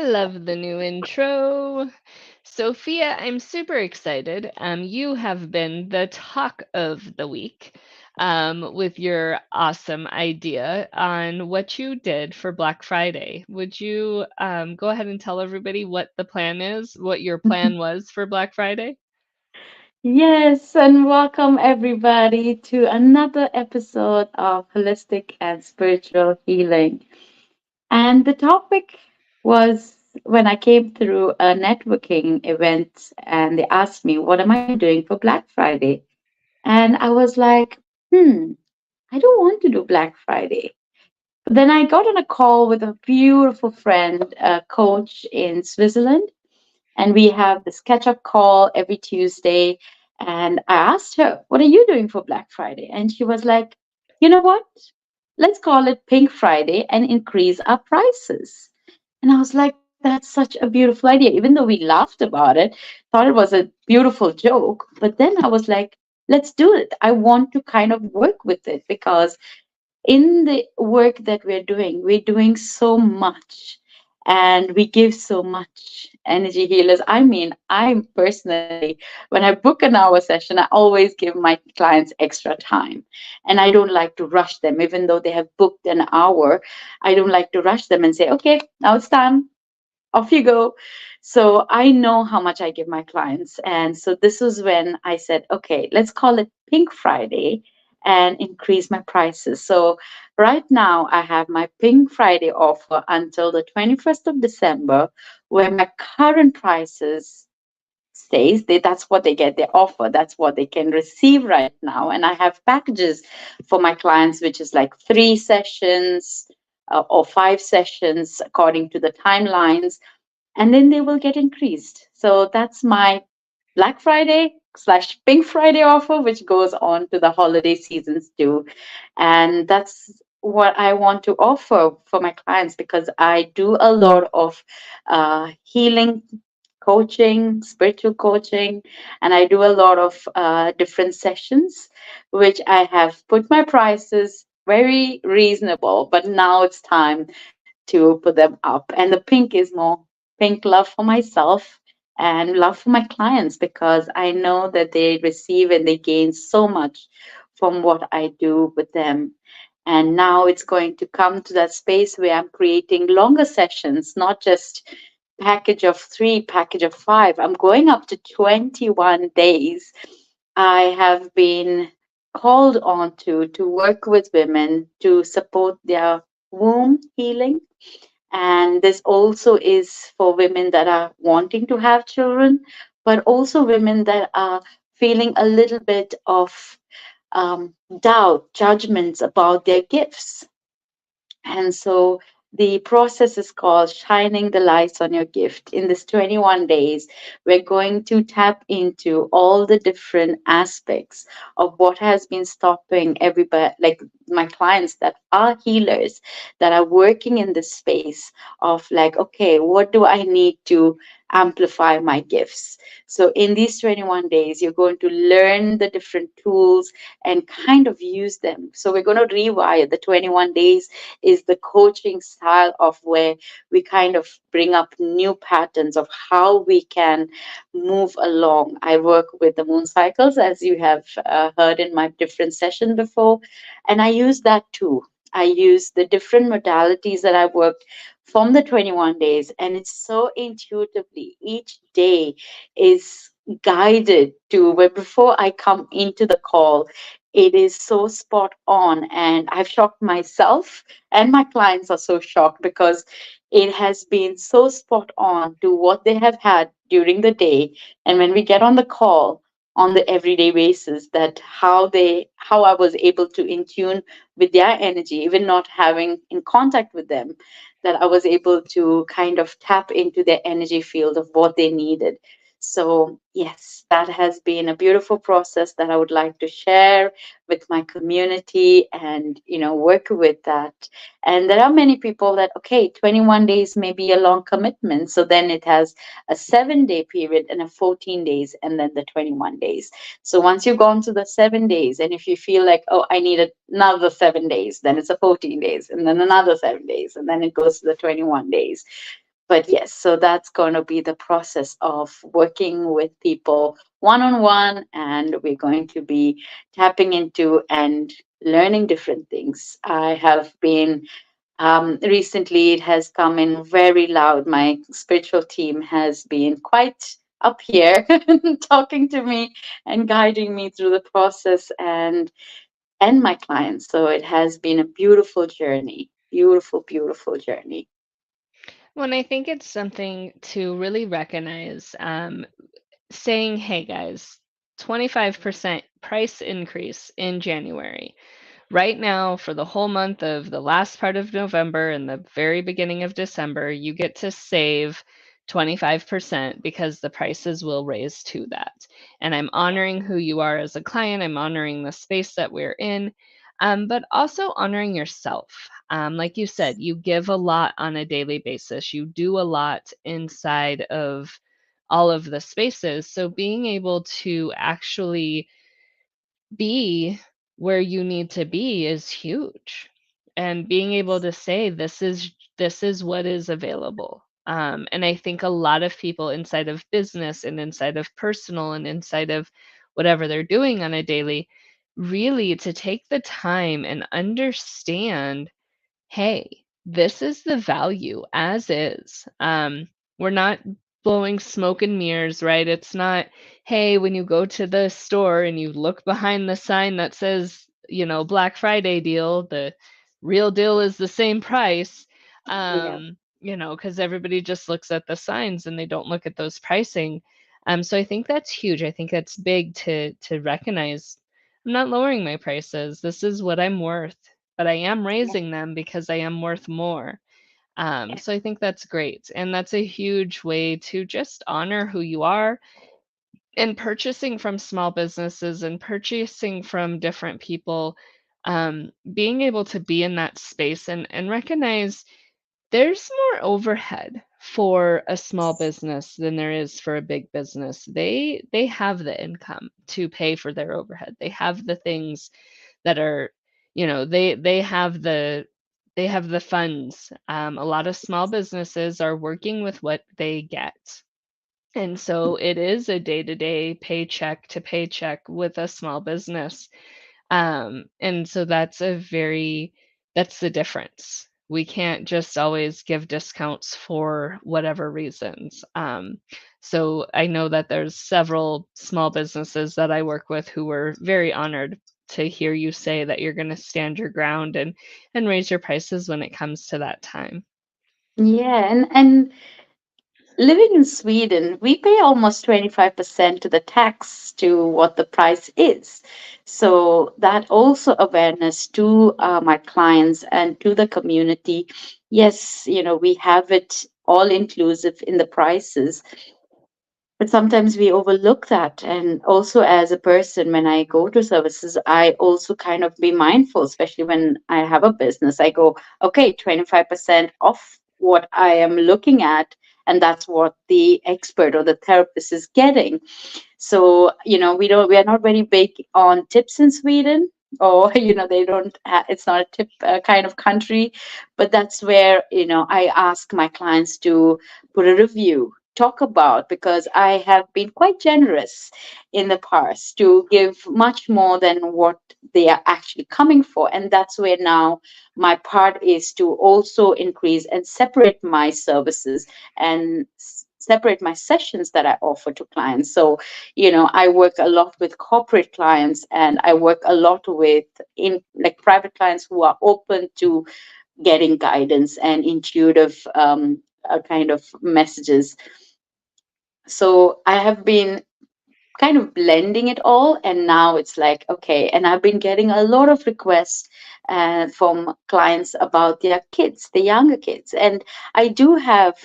love the new intro. Sophia, I'm super excited. You have been the talk of the week with your awesome idea on what you did for Black Friday. Would you go ahead and tell everybody what the plan is, what your plan was for Black Friday? Yes, and welcome everybody to another episode of Holistic and Spiritual Healing. And the topic was when I came through a networking event and they asked me, what am I doing for Black Friday? And I was like, I don't want to do Black Friday. But then I got on a call with a beautiful friend, a coach in Switzerland, and we have this catch up call every Tuesday. And I asked her, what are you doing for Black Friday? And she was like, you know what? Let's call it Pink Friday and increase our prices. And I was like, that's such a beautiful idea. Even though we laughed about it, thought it was a beautiful joke. But then I was like, let's do it. I want to kind of work with it because in the work that we're doing so much and we give so much energy healers. I mean, I'm personally, when I book an hour session, I always give my clients extra time. And I don't like to rush them, even though they have booked an hour. I don't like to rush them and say, okay, now it's time, off you go. So I know how much I give my clients. And so this was when I said, okay, let's call it Pink Friday and increase my prices. So right now I have my Pink Friday offer until the 21st of December, where my current prices stays. That's what they get, their offer. That's what they can receive right now. And I have packages for my clients, which is like 3 sessions or 5 sessions according to the timelines, and then they will get increased. So that's my Black Friday slash Pink Friday offer, which goes on to the holiday seasons too. And that's what I want to offer for my clients because I do a lot of healing coaching, spiritual coaching, and I do a lot of different sessions, which I have put my prices very reasonable, but now it's time to put them up. And the pink is more pink love for myself and love for my clients because I know that they receive and they gain so much from what I do with them. And now it's going to come to that space where I'm creating longer sessions, not just package of 3, package of 5. I'm going up to 21 days. I have been called on to work with women to support their womb healing, and this also is for women that are wanting to have children, but also women that are feeling a little bit of doubt, judgments about their gifts. And so the process is called Shining the Lights on Your Gift. In this 21 days, we're going to tap into all the different aspects of what has been stopping everybody, like my clients that are healers, that are working in this space of like, okay, what do I need to amplify my gifts? So in these 21 days, you're going to learn the different tools and kind of use them. So we're going to rewire the 21 days is the coaching style of where we kind of bring up new patterns of how we can move along. I work with the moon cycles, as you have heard in my different session before, and I use that too. I use the different modalities that I worked from the 21 days, and it's so intuitively. Each day is guided to where before I come into the call, it is so spot on. And I've shocked myself, and my clients are so shocked because it has been so spot on to what they have had during the day. And when we get on the call on the everyday basis, that how I was able to in tune with their energy, even not having in contact with them, that I was able to kind of tap into their energy field of what they needed. So, yes, that has been a beautiful process that I would like to share with my community and, work with that. And there are many people that, okay, 21 days may be a long commitment. So then it has a 7-day period and a 14 days and then the 21 days. So once you've gone to the 7 days, and if you feel like, oh, I need another 7 days, then it's a 14 days and then another 7 days, and then it goes to the 21 days. But yes, so that's going to be the process of working with people one on one, and we're going to be tapping into and learning different things. I have been recently, it has come in very loud. My spiritual team has been quite up here talking to me and guiding me through the process, and my clients. So it has been a beautiful journey. Beautiful, beautiful journey. Well, and I think it's something to really recognize, saying, "Hey guys, 25% price increase in January." Right now, for the whole month of the last part of November and the very beginning of December, you get to save 25% because the prices will raise to that. And I'm honoring who you are as a client, I'm honoring the space that we're in, but also honoring yourself. Like you said, you give a lot on a daily basis, you do a lot inside of all of the spaces. So being able to actually be where you need to be is huge. And being able to say this is what is available. And I think a lot of people inside of business and inside of personal and inside of whatever they're doing on a daily, really to take the time and understand, hey, this is the value as is. We're not blowing smoke and mirrors, right? It's not, hey, when you go to the store and you look behind the sign that says, Black Friday deal, the real deal is the same price. Yeah. Because everybody just looks at the signs and they don't look at those pricing. So I think that's huge. I think that's big to recognize. I'm not lowering my prices. This is what I'm worth, but I am raising them because I am worth more. So I think that's great. And that's a huge way to just honor who you are, and purchasing from small businesses and purchasing from different people, being able to be in that space and recognize there's more overhead for a small business than there is for a big business. They have the income to pay for their overhead. They have the things that are, they have the funds. A lot of small businesses are working with what they get. And so it is a day-to-day paycheck to paycheck with a small business. And so that's the difference. We can't just always give discounts for whatever reasons. So I know that there's several small businesses that I work with who were very honored to hear you say that you're going to stand your ground and raise your prices when it comes to that time. Yeah, and living in Sweden, we pay almost 25% to the tax to what the price is. So that also awareness to my clients and to the community. Yes, we have it all inclusive in the prices, but sometimes we overlook that. And also, as a person, when I go to services, I also kind of be mindful, especially when I have a business. I go, okay, 25% off what I am looking at. And that's what the expert or the therapist is getting. So, we are not very big on tips in Sweden, or, they don't, it's not a tip kind of country. But that's where, I ask my clients to put a review, talk about, because I have been quite generous in the past to give much more than what they are actually coming for. And that's where now my part is to also increase and separate my services and separate my sessions that I offer to clients. So, I work a lot with corporate clients, and I work a lot with in like private clients who are open to getting guidance and intuitive kind of messages. So I have been kind of blending it all, and now it's like, okay. And I've been getting a lot of requests from clients about their kids, the younger kids. And I do have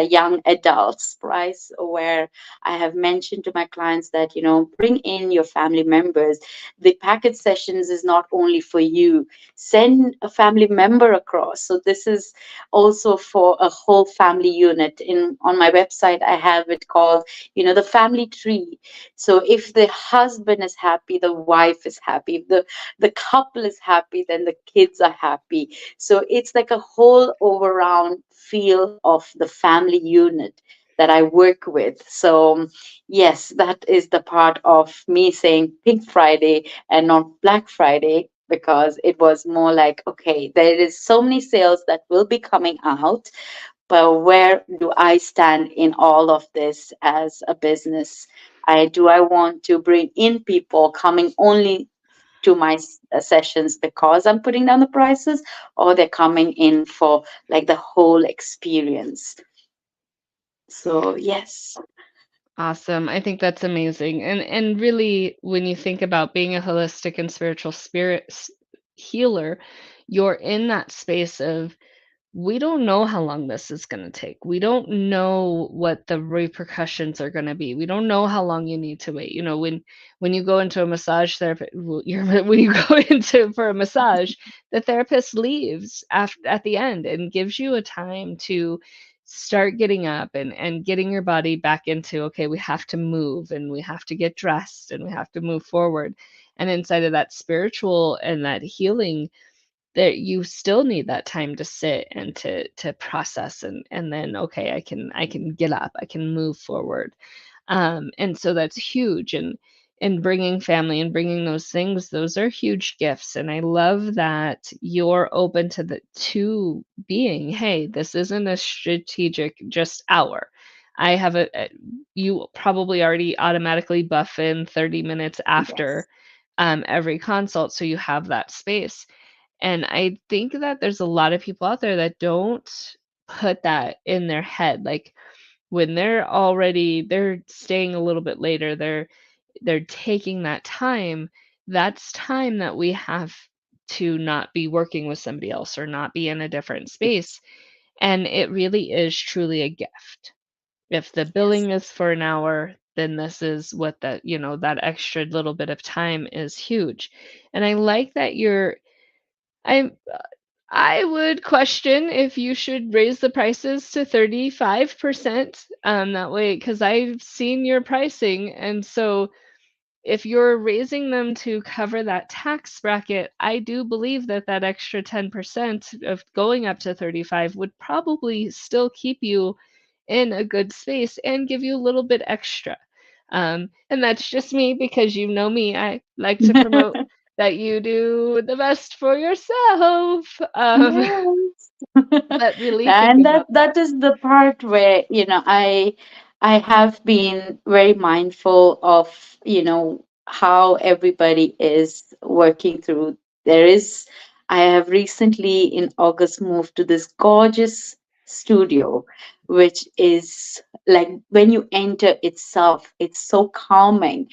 young adults, right, where I have mentioned to my clients that, bring in your family members. The package sessions is not only for you, send a family member across. So this is also for a whole family unit. In On my website, I have it called, the family tree. So if the husband is happy, the wife is happy. If the couple is happy, then the kids are happy. So it's like a whole over round feel of the family unit that I work with. So yes, that is the part of me saying Pink Friday and not Black Friday, because it was more like, okay, there is so many sales that will be coming out, but where do I stand in all of this as a business? I want to bring in people coming only to my sessions because I'm putting down the prices, or they're coming in for like the whole experience. So yes, Awesome. I think that's amazing. And really when you think about being a holistic and spiritual healer, you're in that space of we don't know how long this is going to take. We don't know what the repercussions are going to be. We don't know how long you need to wait. You know, when you go into a massage therapy, when you go into for a massage, the therapist leaves after at the end and gives you a time to start getting up and getting your body back into, okay, we have to move and we have to get dressed and we have to move forward. And inside of that spiritual and that healing, that you still need that time to sit and to process and then okay, I can get up, I can move forward. And so that's huge, and bringing family and bringing those things, those are huge gifts, and I love that you're open to being, hey, this isn't a strategic just hour. I have you probably already automatically buff in 30 minutes yes, after every consult, so you have that space. And I think that there's a lot of people out there that don't put that in their head. Like when they're staying a little bit later, they're taking that time. That's time that we have to not be working with somebody else or not be in a different space. And it really is truly a gift. If the yes. billing is for an hour, then this is what that extra little bit of time is huge. And I like that I I would question if you should raise the prices to 35%, that way, because I've seen your pricing, and so if you're raising them to cover that tax bracket, I do believe that that extra 10% of going up to 35 would probably still keep you in a good space and give you a little bit extra. And that's just me because you know me. I like to promote that you do the best for yourself. Yes. But really think And that about that. that is the part where, I have been very mindful of, how everybody is working through. There is I have recently in August moved to this gorgeous studio, which is like when you enter itself, it's so calming.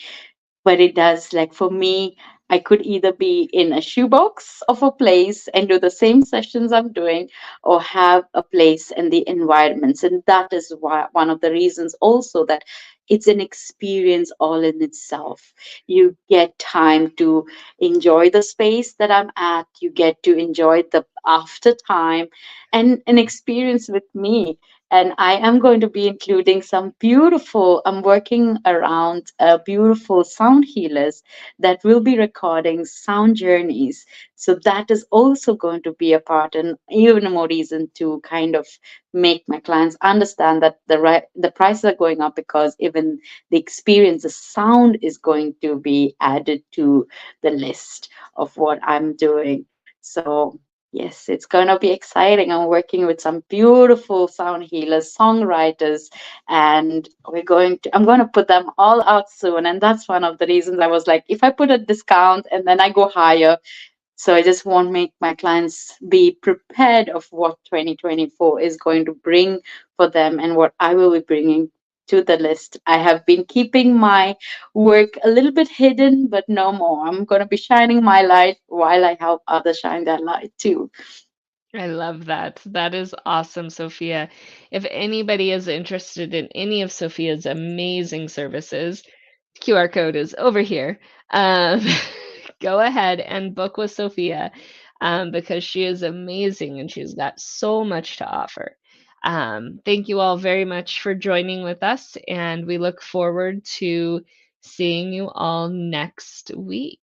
But it does, like, for me, I could either be in a shoebox of a place and do the same sessions I'm doing, or have a place and the environments. And that is why one of the reasons also that it's an experience all in itself. You get time to enjoy the space that I'm at, you get to enjoy the after time and an experience with me. And I am going to be including I'm working around beautiful sound healers that will be recording sound journeys. So that is also going to be a part, and even more reason to kind of make my clients understand that the prices are going up, because even the experience, the sound is going to be added to the list of what I'm doing. So yes, it's going to be exciting. I'm working with some beautiful sound healers, songwriters, and I'm going to put them all out soon. And that's one of the reasons I was like, if I put a discount and then I go higher, so I just want to make my clients be prepared of what 2024 is going to bring for them and what I will be bringing to the list. I have been keeping my work a little bit hidden, but no more. I'm going to be shining my light while I help others shine their light too. I love that. That is awesome, Sophia. If anybody is interested in any of Sophia's amazing services, QR code is over here. Um, go ahead and book with Sophia, because she is amazing and she's got so much to offer. Thank you all very much for joining with us, and we look forward to seeing you all next week.